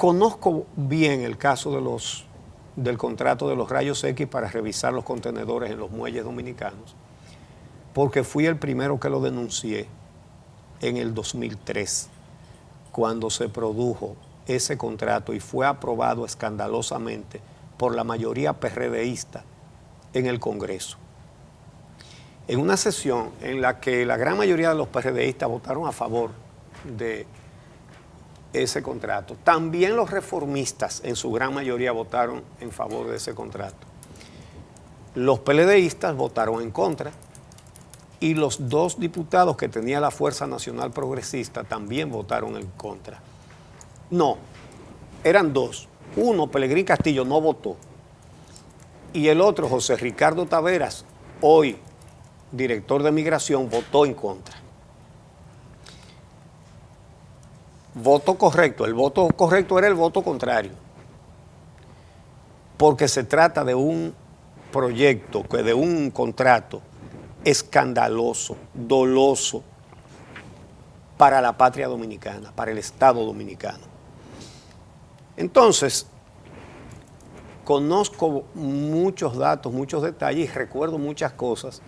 Conozco bien el caso del contrato de los rayos X para revisar los contenedores en los muelles dominicanos, porque fui el primero que lo denuncié en el 2003, cuando se produjo ese contrato y fue aprobado escandalosamente por la mayoría PRDista en el Congreso. En una sesión en la que la gran mayoría de los PRDistas votaron a favor de ese contrato, también los reformistas en su gran mayoría votaron en favor de ese contrato. Los PLDistas votaron en contra y los dos diputados que tenía la Fuerza Nacional Progresista también votaron en contra. No, eran dos. Uno, Pelegrín Castillo, no votó. Y el otro, José Ricardo Taveras, hoy director de Migración, votó en contra. Voto correcto. El voto correcto era el voto contrario. Porque se trata de un proyecto, de un contrato escandaloso, doloso para la patria dominicana, para el Estado dominicano. Entonces, conozco muchos datos, muchos detalles y recuerdo muchas cosas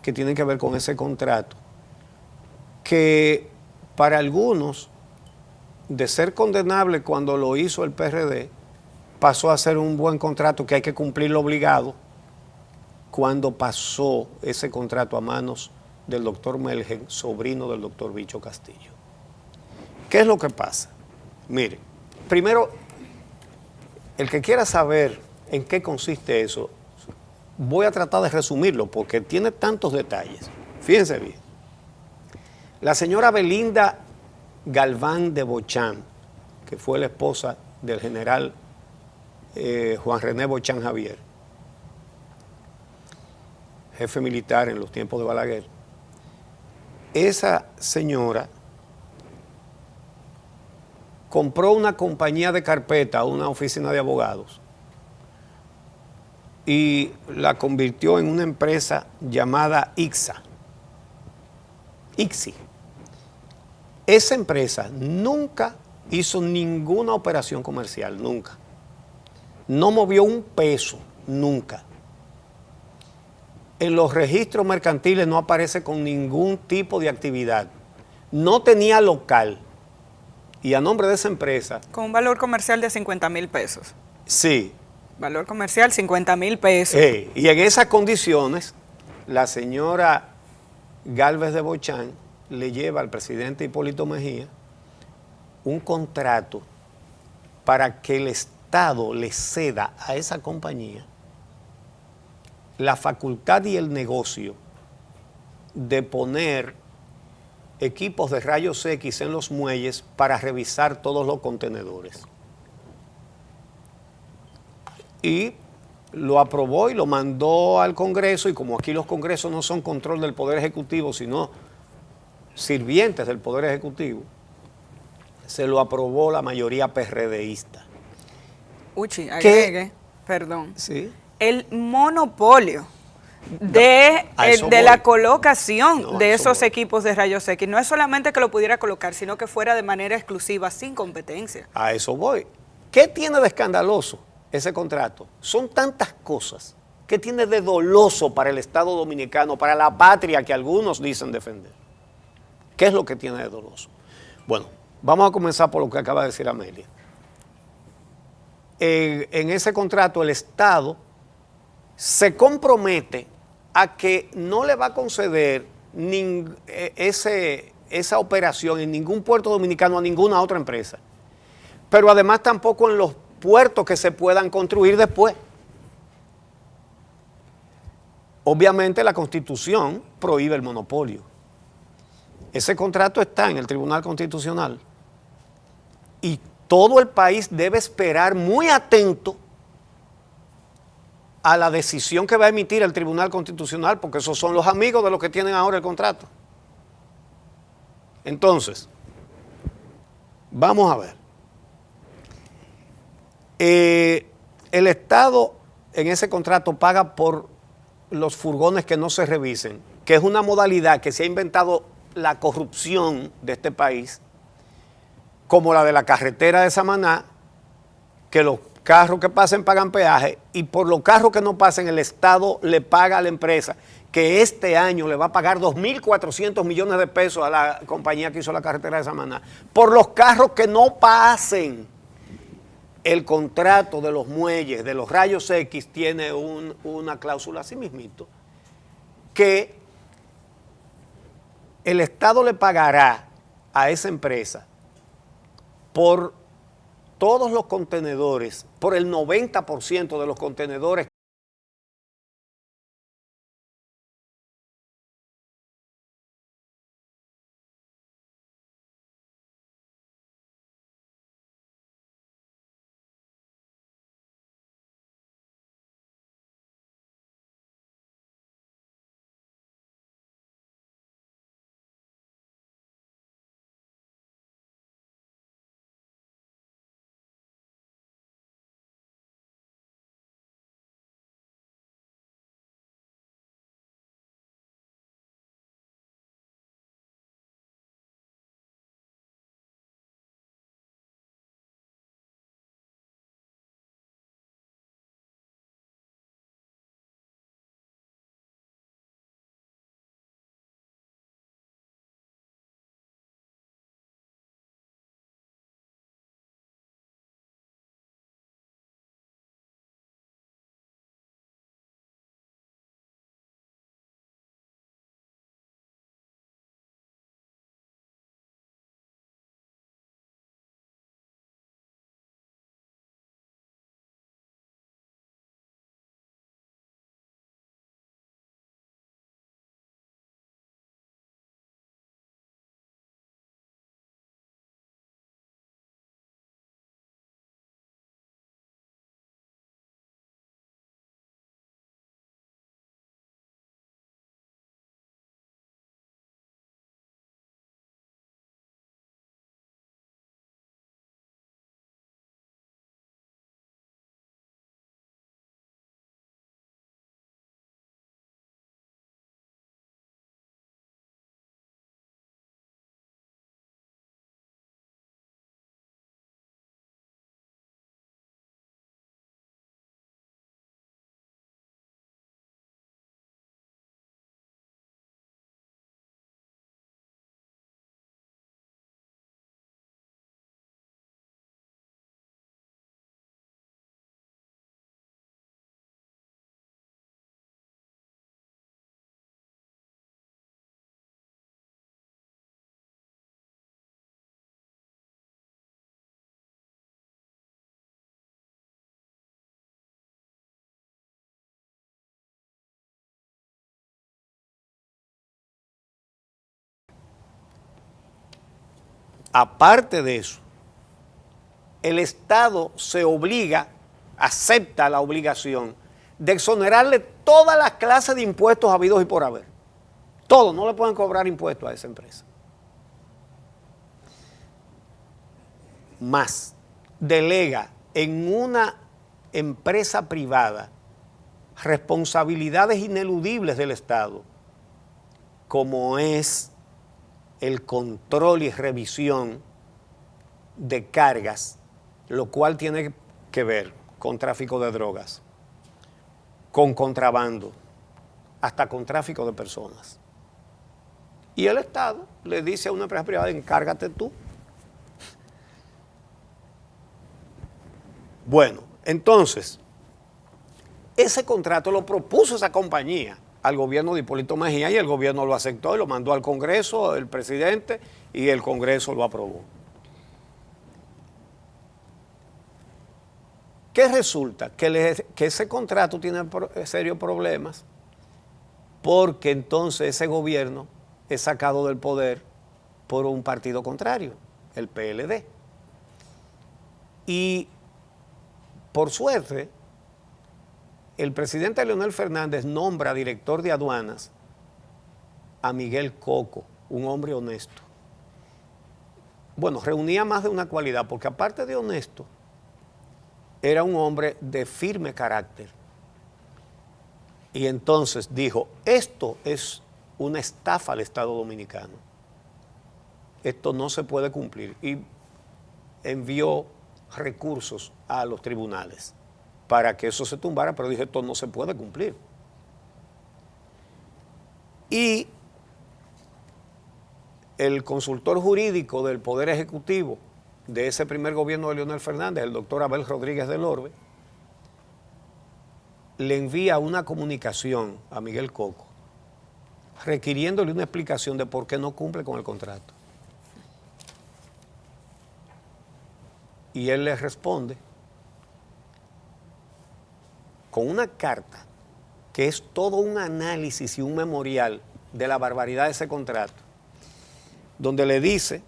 que tienen que ver con ese contrato, que para algunos, de ser condenable cuando lo hizo el PRD, pasó a ser un buen contrato que hay que cumplirlo obligado cuando pasó ese contrato a manos del doctor Melgen, sobrino del doctor Bicho Castillo. ¿Qué es lo que pasa? Mire, primero, el que quiera saber en qué consiste eso, voy a tratar de resumirlo porque tiene tantos detalles. Fíjense bien. La señora Belinda Galván de Bochán, que fue la esposa del general Juan René Bochán Javier, jefe militar en los tiempos de Balaguer, esa señora compró una compañía de carpeta, una oficina de abogados, y la convirtió en una empresa llamada ICSA. ICSI. Esa empresa nunca hizo ninguna operación comercial, nunca. No movió un peso, nunca. En los registros mercantiles no aparece con ningún tipo de actividad. No tenía local. Y a nombre de esa empresa... Con un valor comercial de 50,000 pesos. Sí. Valor comercial, 50,000 pesos. Y en esas condiciones, la señora Galvez de Bochán le lleva al presidente Hipólito Mejía un contrato para que el Estado le ceda a esa compañía la facultad y el negocio de poner equipos de rayos X en los muelles para revisar todos los contenedores. Y lo aprobó y lo mandó al Congreso, y como aquí los Congresos no son control del Poder Ejecutivo, sino sirvientes del Poder Ejecutivo, se lo aprobó la mayoría PRDista. Uchi, agregue, perdón. Sí. El monopolio de la colocación de esos equipos de rayos X. No es solamente que lo pudiera colocar, sino que fuera de manera exclusiva, sin competencia. A eso voy. ¿Qué tiene de escandaloso ese contrato? Son tantas cosas. ¿Qué tiene de doloso para el Estado dominicano, para la patria que algunos dicen defender? ¿Qué es lo que tiene de doloso? Bueno, vamos a comenzar por lo que acaba de decir Amelia. En ese contrato el Estado se compromete a que no le va a conceder esa operación en ningún puerto dominicano a ninguna otra empresa, pero además tampoco en los puertos que se puedan construir después. Obviamente la Constitución prohíbe el monopolio. Ese contrato está en el Tribunal Constitucional y todo el país debe esperar muy atento a la decisión que va a emitir el Tribunal Constitucional, porque esos son los amigos de los que tienen ahora el contrato. Entonces, vamos a ver. El Estado en ese contrato paga por los furgones que no se revisen, que es una modalidad que se ha inventado la corrupción de este país, como la de la carretera de Samaná que los carros que pasen pagan peaje y por los carros que no pasen el Estado le paga a la empresa, que este año le va a pagar 2.400 millones de pesos a la compañía que hizo la carretera de Samaná, por los carros que no pasen. El contrato de los muelles, de los rayos X, tiene una cláusula así mismito, que el Estado le pagará a esa empresa por todos los contenedores, por el 90% de los contenedores aparte de eso, el Estado se obliga, acepta la obligación de exonerarle todas las clases de impuestos habidos y por haber. Todos, no le pueden cobrar impuestos a esa empresa. Más, delega en una empresa privada responsabilidades ineludibles del Estado, como es el control y revisión de cargas, lo cual tiene que ver con tráfico de drogas, con contrabando, hasta con tráfico de personas. Y el Estado le dice a una empresa privada, encárgate tú. Bueno, entonces, ese contrato lo propuso esa compañía al gobierno de Hipólito Mejía y el gobierno lo aceptó y lo mandó al Congreso, el presidente, y el Congreso lo aprobó. ¿Qué resulta? Que ese contrato tiene serios problemas porque entonces ese gobierno es sacado del poder por un partido contrario, el PLD. Y por suerte, el presidente Leonel Fernández nombra director de aduanas a Miguel Coco, un hombre honesto. Bueno, reunía más de una cualidad, porque aparte de honesto, era un hombre de firme carácter. Y entonces dijo, esto es una estafa al Estado Dominicano. Esto no se puede cumplir. Y envió recursos a los tribunales para que eso se tumbara, pero dije, esto no se puede cumplir. Y el consultor jurídico del Poder Ejecutivo de ese primer gobierno de Leonel Fernández, el doctor Abel Rodríguez del Orbe, le envía una comunicación a Miguel Coco requiriéndole una explicación de por qué no cumple con el contrato. Y él le responde con una carta que es todo un análisis y un memorial de la barbaridad de ese contrato, donde le dice,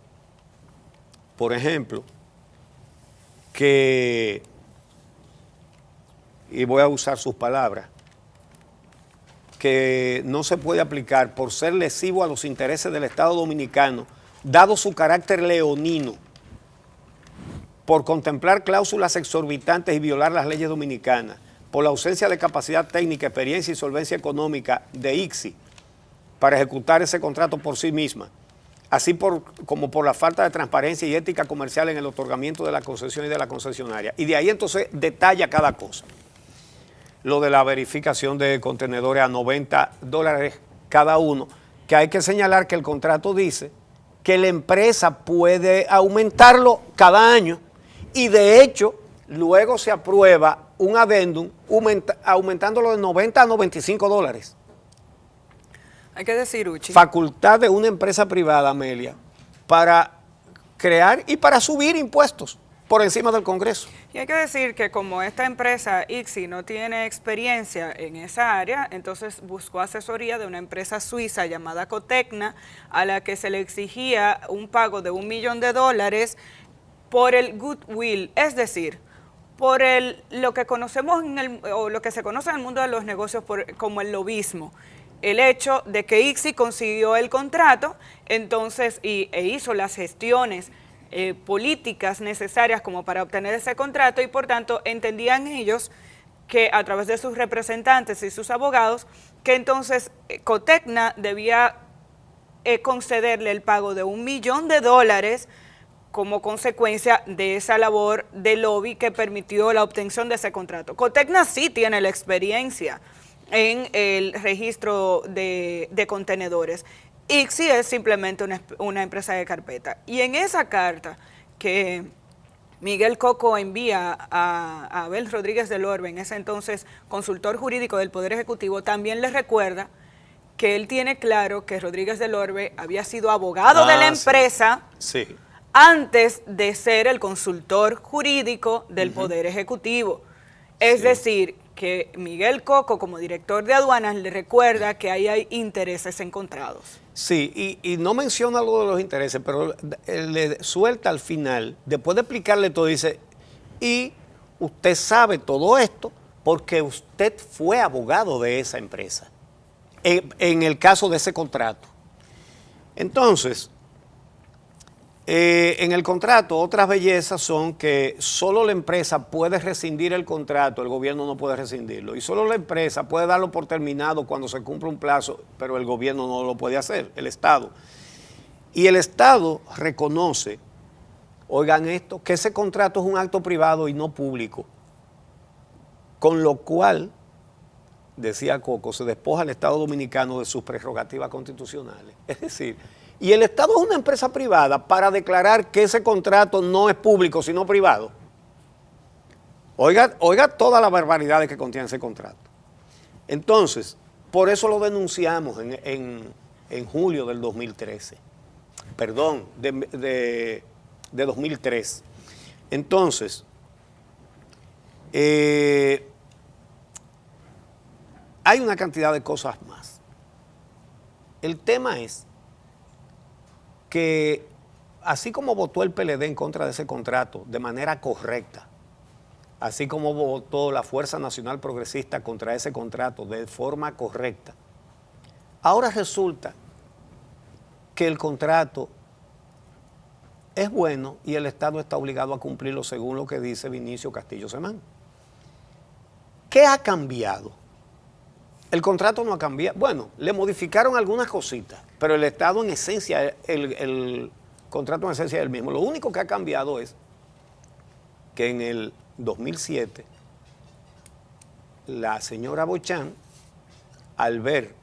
por ejemplo, que, y voy a usar sus palabras, que no se puede aplicar por ser lesivo a los intereses del Estado Dominicano, dado su carácter leonino, por contemplar cláusulas exorbitantes y violar las leyes dominicanas, por la ausencia de capacidad técnica, experiencia y solvencia económica de ICSI para ejecutar ese contrato por sí misma, así como por la falta de transparencia y ética comercial en el otorgamiento de la concesión y de la concesionaria. Y de ahí entonces detalla cada cosa. Lo de la verificación de contenedores a $90 cada uno, que hay que señalar que el contrato dice que la empresa puede aumentarlo cada año y de hecho luego se aprueba un adendum aumentándolo de $90 a $95. Hay que decir, Uchi, facultad de una empresa privada, Amelia, para crear y para subir impuestos por encima del Congreso. Y hay que decir que como esta empresa ICSI no tiene experiencia en esa área, entonces buscó asesoría de una empresa suiza llamada Cotecna, a la que se le exigía un pago de $1 millón por el goodwill, es decir, por lo que conocemos o lo que se conoce en el mundo de los negocios como el lobismo. El hecho de que ICSI consiguió el contrato, entonces, e hizo las gestiones políticas necesarias como para obtener ese contrato y por tanto entendían ellos que a través de sus representantes y sus abogados, que entonces Cotecna debía concederle el pago de $1 millón como consecuencia de esa labor de lobby que permitió la obtención de ese contrato. Cotecna sí tiene la experiencia en el registro de contenedores. ICSI es simplemente una empresa de carpeta. Y en esa carta que Miguel Coco envía a Abel Rodríguez del Orbe, en ese entonces consultor jurídico del Poder Ejecutivo, también le recuerda que él tiene claro que Rodríguez del Orbe había sido abogado de la empresa antes de ser el consultor jurídico del Poder Ejecutivo. Es decir, que Miguel Coco, como director de aduanas, le recuerda que ahí hay intereses encontrados. Sí, y no menciona lo de los intereses, pero le suelta al final, después de explicarle todo, dice, y usted sabe todo esto porque usted fue abogado de esa empresa, en el caso de ese contrato. Entonces, en el contrato, otras bellezas son que solo la empresa puede rescindir el contrato, el gobierno no puede rescindirlo, y solo la empresa puede darlo por terminado cuando se cumpla un plazo, pero el gobierno no lo puede hacer, el Estado. Y el Estado reconoce, oigan esto, que ese contrato es un acto privado y no público, con lo cual, decía Coco, se despoja al Estado Dominicano de sus prerrogativas constitucionales. Es decir, y el Estado es una empresa privada para declarar que ese contrato no es público, sino privado. Oiga todas las barbaridades que contiene ese contrato. Entonces, por eso lo denunciamos en julio del 2013. Perdón, de 2003. Entonces, hay una cantidad de cosas más. El tema es que así como votó el PLD en contra de ese contrato de manera correcta, así como votó la Fuerza Nacional Progresista contra ese contrato de forma correcta, ahora resulta que el contrato es bueno y el Estado está obligado a cumplirlo según lo que dice Vinicio Castillo Semán. ¿Qué ha cambiado? El contrato no ha cambiado. Bueno, le modificaron algunas cositas, pero el Estado en esencia, el contrato en esencia es el mismo. Lo único que ha cambiado es que en el 2007 la señora Bochán, al ver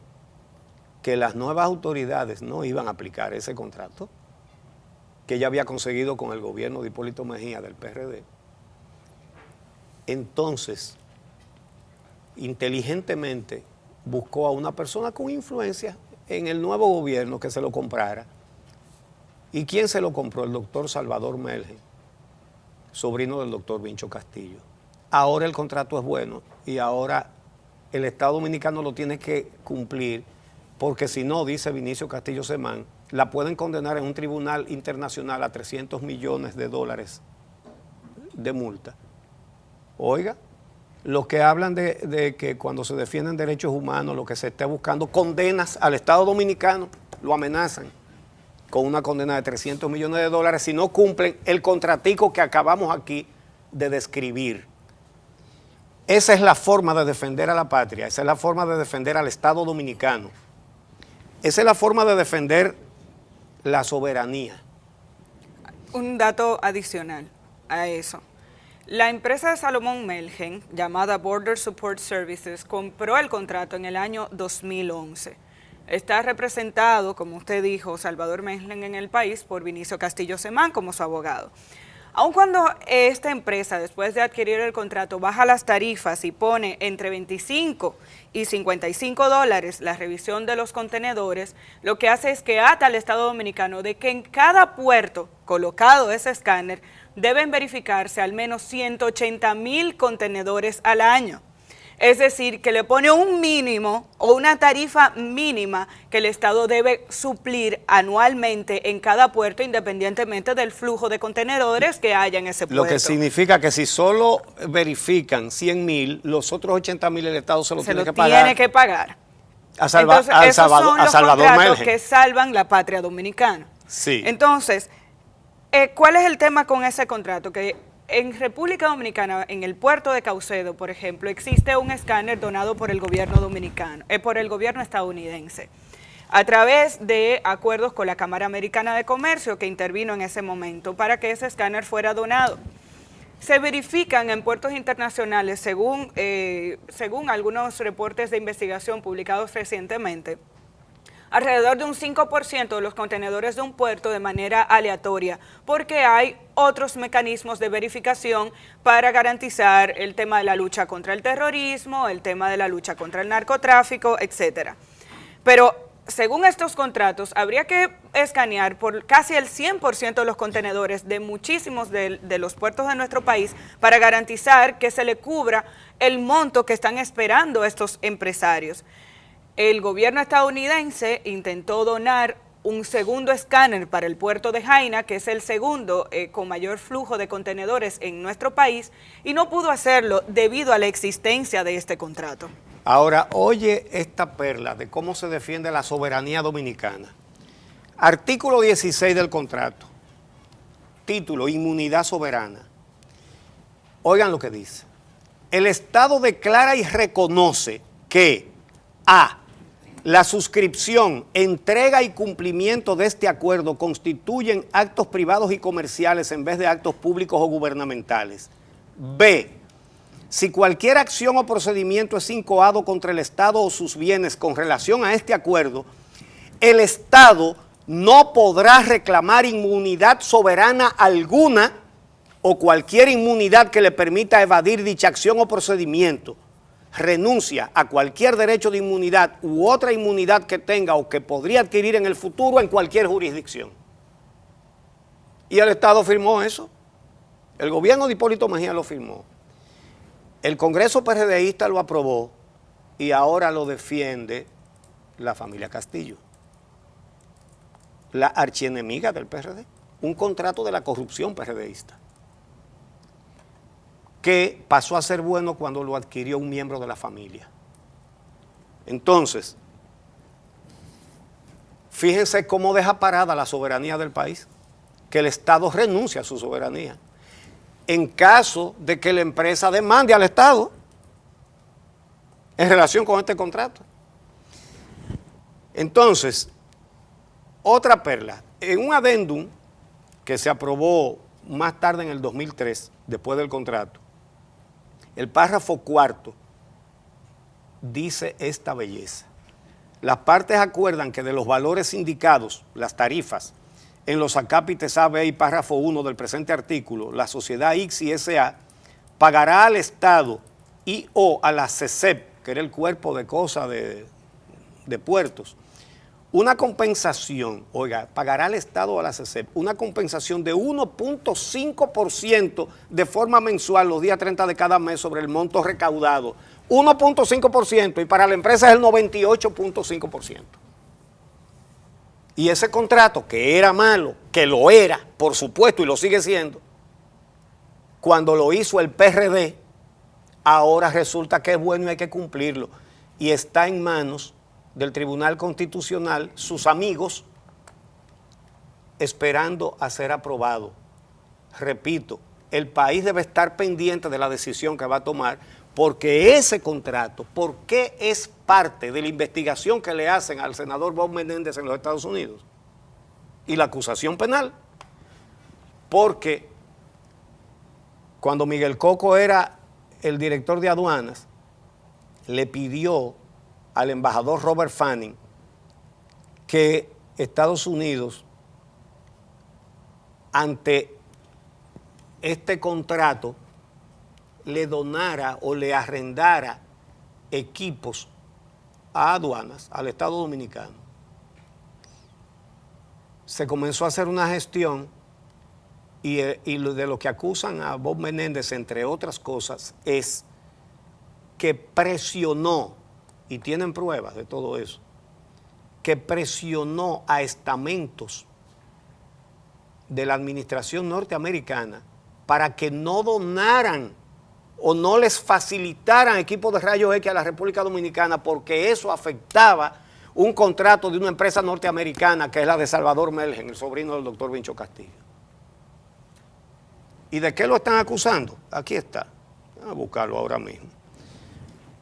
que las nuevas autoridades no iban a aplicar ese contrato que ella había conseguido con el gobierno de Hipólito Mejía del PRD, entonces inteligentemente buscó a una persona con influencia en el nuevo gobierno que se lo comprara. ¿Y quién se lo compró? El doctor Salvador Melgen, sobrino del doctor Vincho Castillo. Ahora el contrato es bueno y ahora el Estado Dominicano lo tiene que cumplir, porque si no, dice Vinicio Castillo Semán, la pueden condenar en un tribunal internacional a $300 millones de multa. Oiga, los que hablan de que cuando se defienden derechos humanos, lo que se esté buscando, condenas al Estado Dominicano, lo amenazan con una condena de $300 millones si no cumplen el contratico que acabamos aquí de describir. Esa es la forma de defender a la patria, esa es la forma de defender al Estado Dominicano, esa es la forma de defender la soberanía. Un dato adicional a eso. La empresa de Salomón Melgen, llamada Border Support Services, compró el contrato en el año 2011. Está representado, como usted dijo, Salvador Melgen en el país por Vinicio Castillo Semán como su abogado. Aun cuando esta empresa, después de adquirir el contrato, baja las tarifas y pone entre 25 y $55 la revisión de los contenedores, lo que hace es que ata al Estado Dominicano de que en cada puerto colocado ese escáner deben verificarse al menos 180,000 contenedores al año. Es decir, que le pone un mínimo o una tarifa mínima que el Estado debe suplir anualmente en cada puerto, independientemente del flujo de contenedores que haya en ese puerto. Lo que significa que si solo verifican 100,000, los otros 80,000 el Estado se lo tiene que pagar. Tiene que pagar. Entonces, esos son los contratos Melgen, que salvan la patria dominicana. Sí. Entonces, ¿cuál es el tema con ese contrato? Que en República Dominicana, en el puerto de Caucedo, por ejemplo, existe un escáner donado por el gobierno dominicano, por el gobierno estadounidense, a través de acuerdos con la Cámara Americana de Comercio que intervino en ese momento para que ese escáner fuera donado. Se verifican en puertos internacionales, según algunos reportes de investigación publicados recientemente, alrededor de un 5% de los contenedores de un puerto de manera aleatoria, porque hay otros mecanismos de verificación para garantizar el tema de la lucha contra el terrorismo, el tema de la lucha contra el narcotráfico, etcétera. Pero según estos contratos, habría que escanear por casi el 100% de los contenedores de muchísimos de los puertos de nuestro país para garantizar que se le cubra el monto que están esperando estos empresarios. El gobierno estadounidense intentó donar un segundo escáner para el puerto de Jaina, que es el segundo con mayor flujo de contenedores en nuestro país, y no pudo hacerlo debido a la existencia de este contrato. Ahora, oye esta perla de cómo se defiende la soberanía dominicana. Artículo 16 del contrato. Título, inmunidad soberana. Oigan lo que dice. El Estado declara y reconoce que a. La suscripción, entrega y cumplimiento de este acuerdo constituyen actos privados y comerciales en vez de actos públicos o gubernamentales. B. Si cualquier acción o procedimiento es incoado contra el Estado o sus bienes con relación a este acuerdo, el Estado no podrá reclamar inmunidad soberana alguna o cualquier inmunidad que le permita evadir dicha acción o procedimiento. Renuncia a cualquier derecho de inmunidad u otra inmunidad que tenga o que podría adquirir en el futuro en cualquier jurisdicción. Y el Estado firmó eso. El gobierno de Hipólito Mejía lo firmó. El Congreso PRDista lo aprobó y ahora lo defiende la familia Castillo, la archienemiga del PRD. Un contrato de la corrupción PRDista, que pasó a ser bueno cuando lo adquirió un miembro de la familia. Entonces, fíjense cómo deja parada la soberanía del país, que el Estado renuncia a su soberanía, en caso de que la empresa demande al Estado en relación con este contrato. Entonces, otra perla, en un adendum que se aprobó más tarde en el 2003, después del contrato, el párrafo cuarto dice esta belleza. Las partes acuerdan que de los valores indicados, las tarifas, en los acápites A, B y párrafo 1 del presente artículo, la sociedad ICSI S.A. pagará al Estado y o a la CECEP, que era el cuerpo de cosas de puertos, una compensación, oiga, pagará al Estado o a la CECEP una compensación de 1.5% de forma mensual los días 30 de cada mes sobre el monto recaudado. 1.5% y para la empresa es el 98.5%. Y ese contrato, que era malo, que lo era, por supuesto, y lo sigue siendo, cuando lo hizo el PRD, ahora resulta que es bueno y hay que cumplirlo. Y está en manos del Tribunal Constitucional, sus amigos, esperando a ser aprobado. Repito, el país debe estar pendiente de la decisión que va a tomar, porque ese contrato, porque es parte de la investigación que le hacen al senador Bob Menéndez en los Estados Unidos y la acusación penal, porque cuando Miguel Coco era el director de aduanas, le pidió al embajador Robert Fanning que Estados Unidos, ante este contrato, le donara o le arrendara equipos a aduanas, al Estado Dominicano. Se comenzó a hacer una gestión y de lo que acusan a Bob Menéndez, entre otras cosas, es que presionó, y tienen pruebas de todo eso, que presionó a estamentos de la administración norteamericana para que no donaran o no les facilitaran equipos de rayos X a la República Dominicana, porque eso afectaba un contrato de una empresa norteamericana que es la de Salvador Melgen, el sobrino del doctor Vincho Castillo. ¿Y de qué lo están acusando? Aquí está. Vamos a buscarlo ahora mismo.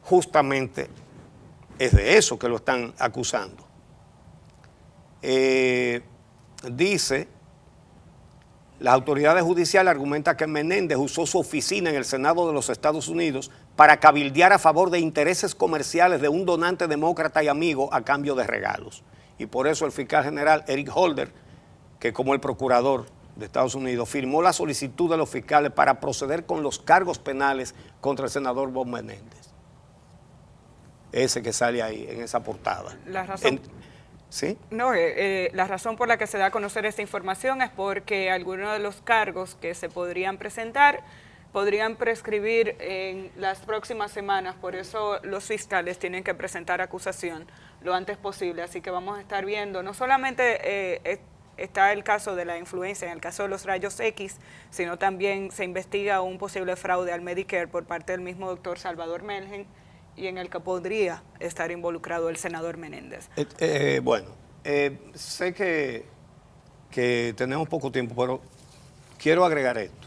Justamente es de eso que lo están acusando. Dice, las autoridades judiciales argumentan que Menéndez usó su oficina en el Senado de los Estados Unidos para cabildear a favor de intereses comerciales de un donante demócrata y amigo a cambio de regalos. Y por eso el fiscal general Eric Holder, que como el procurador de Estados Unidos, firmó la solicitud de los fiscales para proceder con los cargos penales contra el senador Bob Menéndez. Ese que sale ahí en esa portada. La razón... ¿Sí? No, la razón por la que se da a conocer esta información es porque algunos de los cargos que se podrían presentar podrían prescribir en las próximas semanas, por eso los fiscales tienen que presentar acusación lo antes posible, así que vamos a estar viendo, no solamente está el caso de la influencia, en el caso de los rayos X, sino también se investiga un posible fraude al Medicare por parte del mismo doctor Salvador Melgen, y en el que podría estar involucrado el senador Menéndez. Sé que tenemos poco tiempo, pero quiero agregar esto.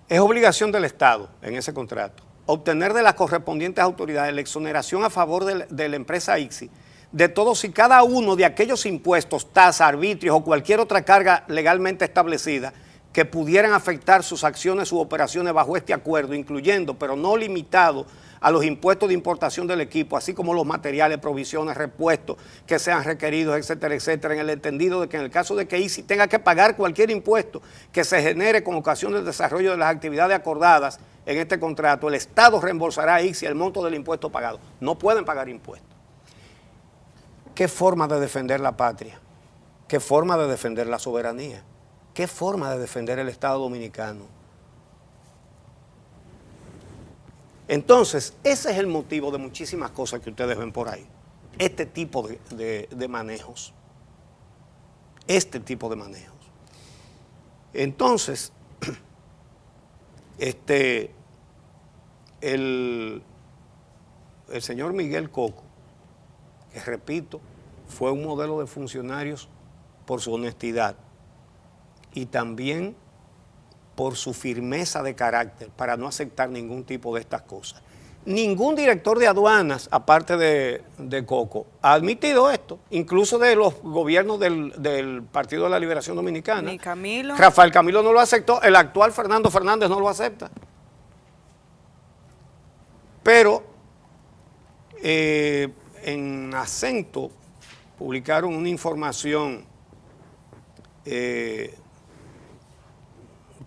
Es obligación del Estado en ese contrato obtener de las correspondientes autoridades la exoneración a favor de la empresa ICSI de todos y cada uno de aquellos impuestos, tasas, arbitrios o cualquier otra carga legalmente establecida que pudieran afectar sus acciones u operaciones bajo este acuerdo, incluyendo, pero no limitado, a los impuestos de importación del equipo, así como los materiales, provisiones, repuestos que sean requeridos, etcétera, etcétera, en el entendido de que en el caso de que ICSI tenga que pagar cualquier impuesto que se genere con ocasión del desarrollo de las actividades acordadas en este contrato, el Estado reembolsará a ICSI el monto del impuesto pagado. No pueden pagar impuestos. ¿Qué forma de defender la patria? ¿Qué forma de defender la soberanía? ¿Qué forma de defender el Estado Dominicano? Entonces, ese es el motivo de muchísimas cosas que ustedes ven por ahí. Este tipo de manejos. Este tipo de manejos. Entonces, el señor Miguel Coco, que repito, fue un modelo de funcionarios por su honestidad y también por su firmeza de carácter para no aceptar ningún tipo de estas cosas. Ningún director de aduanas, aparte de Coco, ha admitido esto, incluso de los gobiernos del Partido de la Liberación Dominicana. Ni Camilo. Rafael Camilo no lo aceptó, el actual Fernando Fernández no lo acepta. Pero en Acento publicaron una información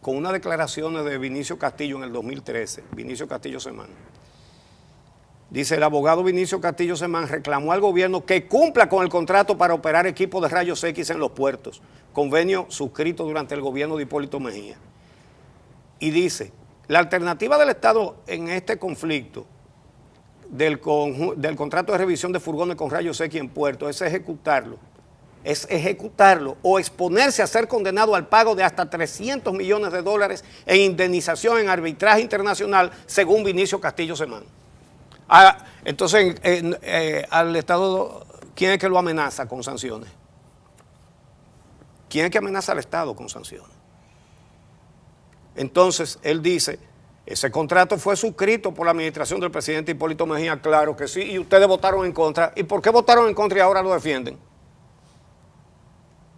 con unas declaraciones de Vinicio Castillo en el 2013, Vinicio Castillo Semán. Dice, el abogado Vinicio Castillo Semán reclamó al gobierno que cumpla con el contrato para operar equipos de rayos X en los puertos, convenio suscrito durante el gobierno de Hipólito Mejía. Y dice, la alternativa del Estado en este conflicto del contrato de revisión de furgones con rayos X en puertos es ejecutarlo o exponerse a ser condenado al pago de hasta 300 millones de dólares en indemnización en arbitraje internacional, según Vinicio Castillo Semán. Entonces, al Estado, ¿quién es que lo amenaza con sanciones? ¿Quién es que amenaza al Estado con sanciones? Entonces, él dice, ese contrato fue suscrito por la administración del presidente Hipólito Mejía, claro que sí, y ustedes votaron en contra. ¿Y por qué votaron en contra y ahora lo defienden?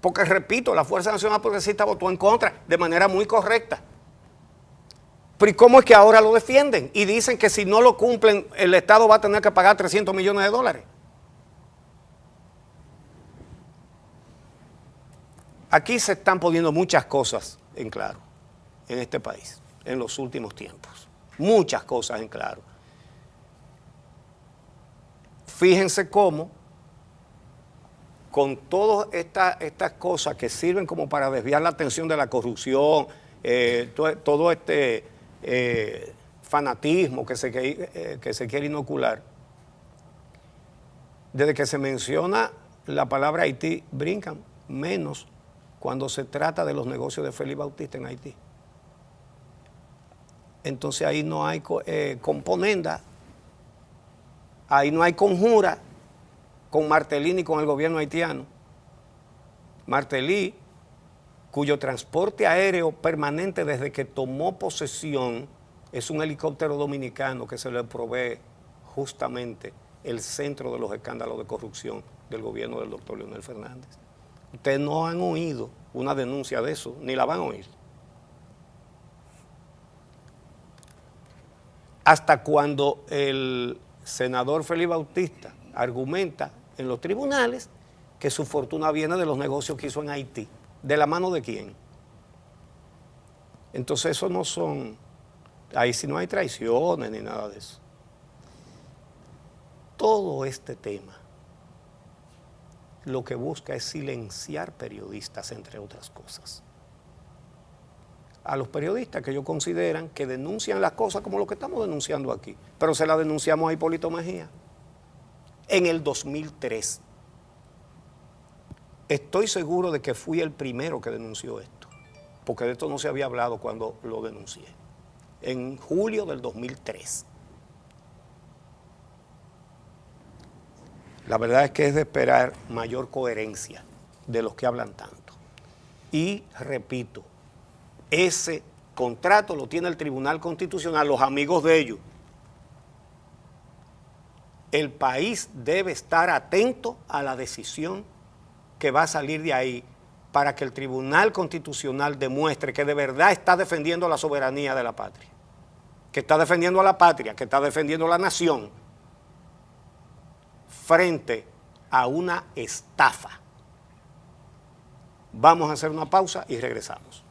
Porque, repito, la Fuerza Nacional Progresista votó en contra de manera muy correcta. Pero ¿y cómo es que ahora lo defienden? Y dicen que si no lo cumplen, el Estado va a tener que pagar 300 millones de dólares. Aquí se están poniendo muchas cosas en claro en este país, en los últimos tiempos. Muchas cosas en claro. Fíjense cómo, con todas estas cosas que sirven como para desviar la atención de la corrupción, todo este fanatismo que se quiere inocular, desde que se menciona la palabra Haití, brincan, menos cuando se trata de los negocios de Félix Bautista en Haití. Entonces ahí no hay componenda, ahí no hay conjura con Martelly ni con el gobierno haitiano. Martelly, cuyo transporte aéreo permanente desde que tomó posesión es un helicóptero dominicano que se le provee justamente el centro de los escándalos de corrupción del gobierno del doctor Leonel Fernández. Ustedes no han oído una denuncia de eso, ni la van a oír. Hasta cuando el senador Félix Bautista argumenta en los tribunales que su fortuna viene de los negocios que hizo en Haití. ¿De la mano de quién? Entonces eso no son, ahí sí no hay traiciones ni nada de eso. Todo este tema lo que busca es silenciar periodistas, entre otras cosas. A los periodistas que ellos consideran que denuncian las cosas como lo que estamos denunciando aquí, pero se las denunciamos a Hipólito Mejía en el 2003. Estoy seguro de que fui el primero que denunció esto, porque de esto no se había hablado cuando lo denuncié, en julio del 2003. La verdad es que es de esperar mayor coherencia de los que hablan tanto. Y repito, ese contrato lo tiene el Tribunal Constitucional, los amigos de ellos. El país debe estar atento a la decisión que va a salir de ahí para que el Tribunal Constitucional demuestre que de verdad está defendiendo la soberanía de la patria, que está defendiendo a la patria, que está defendiendo a la nación frente a una estafa. Vamos a hacer una pausa y regresamos.